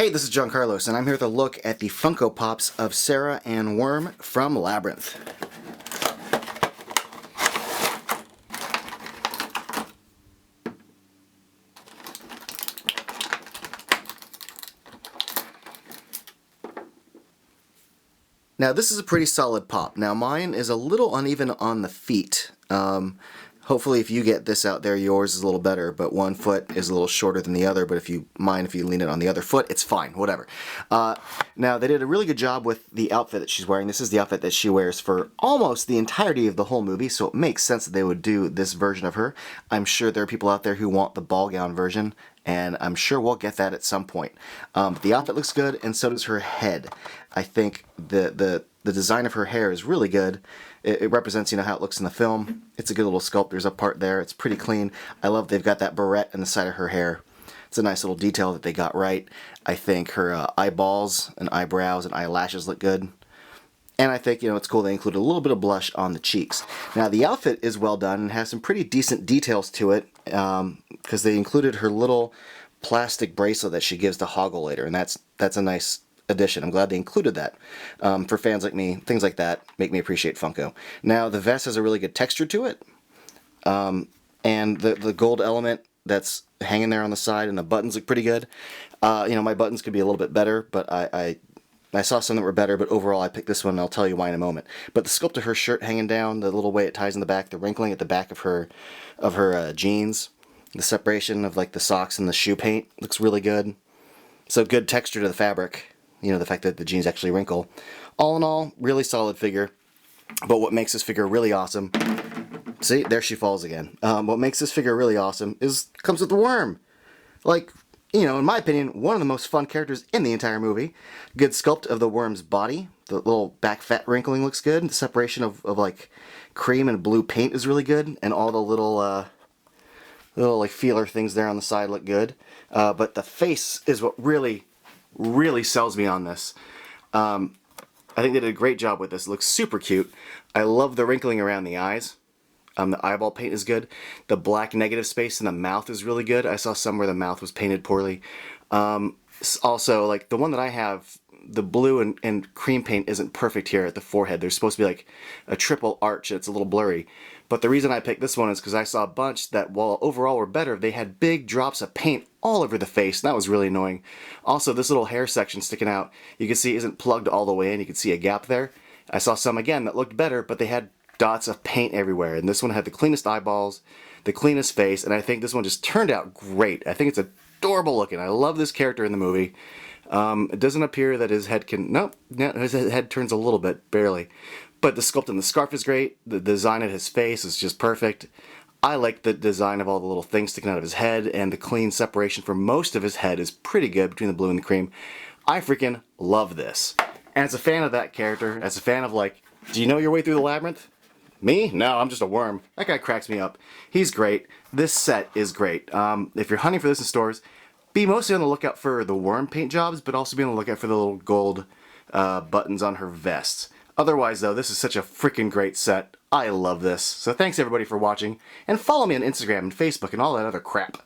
Hey, this is John Carlos, and I'm here with a look at the Funko Pops of Sarah and Worm from Labyrinth. Now, this is a pretty solid pop. Now, mine is a little uneven on the feet. Hopefully, if you get this out there, yours is a little better, but one foot is a little shorter than the other, but if you lean it on the other foot, it's fine, whatever. Now, they did a really good job with the outfit that she's wearing. This is the outfit that she wears for almost the entirety of the whole movie, so it makes sense that they would do this version of her. I'm sure there are people out there who want the ball gown version, and I'm sure we'll get that at some point. The outfit looks good, and so does her head. I think the design of her hair is really good. It represents, how it looks in the film. It's a good little sculpt. There's a part there. It's pretty clean. I love they've got that barrette in the side of her hair. It's a nice little detail that they got right. I think her eyeballs and eyebrows and eyelashes look good. And I think, it's cool they included a little bit of blush on the cheeks. Now, the outfit is well done and has some pretty decent details to it because they included her little plastic bracelet that she gives to Hoggle later, and that's a nice addition. I'm glad they included that. For fans like me, things like that make me appreciate Funko. Now, the vest has a really good texture to it, and the gold element that's hanging there on the side and the buttons look pretty good. My buttons could be a little bit better, but I saw some that were better, but overall I picked this one, and I'll tell you why in a moment. But the sculpt of her shirt hanging down, the little way it ties in the back, the wrinkling at the back of her jeans, the separation of like the socks and the shoe paint looks really good. So good texture to the fabric. The fact that the jeans actually wrinkle. All in all, really solid figure. But what makes this figure really awesome... See, there she falls again. What makes this figure really awesome comes with the worm. In my opinion, one of the most fun characters in the entire movie. Good sculpt of the worm's body. The little back fat wrinkling looks good. The separation of like cream and blue paint is really good. And all the little feeler things there on the side look good. But the face is what really sells me on this. I think they did a great job with this. It looks super cute. I love the wrinkling around the eyes. The eyeball paint is good. The black negative space in the mouth is really good. I saw some where the mouth was painted poorly. Also, like the one that I have, the blue and cream paint isn't perfect here at the forehead. There's supposed to be like a triple arch. It's a little blurry. But the reason I picked this one is because I saw a bunch that, while overall were better, they had big drops of paint all over the face, and that was really annoying. Also, this little hair section sticking out, you can see isn't plugged all the way in. You can see a gap there. I saw some, again, that looked better, but they had dots of paint everywhere. And this one had the cleanest eyeballs, the cleanest face, and I think this one just turned out great. I think it's adorable looking. I love this character in the movie. It doesn't appear that his head can... Nope, his head turns a little bit, barely. But the sculpt in the scarf is great. The design of his face is just perfect. I like the design of all the little things sticking out of his head, and the clean separation for most of his head is pretty good between the blue and the cream. I freaking love this. And as a fan of that character, as a fan of do you know your way through the labyrinth? Me? No, I'm just a worm. That guy cracks me up. He's great. This set is great. If you're hunting for this in stores, be mostly on the lookout for the worm paint jobs, but also be on the lookout for the little gold buttons on her vest. Otherwise, though, this is such a freaking great set. I love this. So thanks everybody for watching, and follow me on Instagram and Facebook and all that other crap.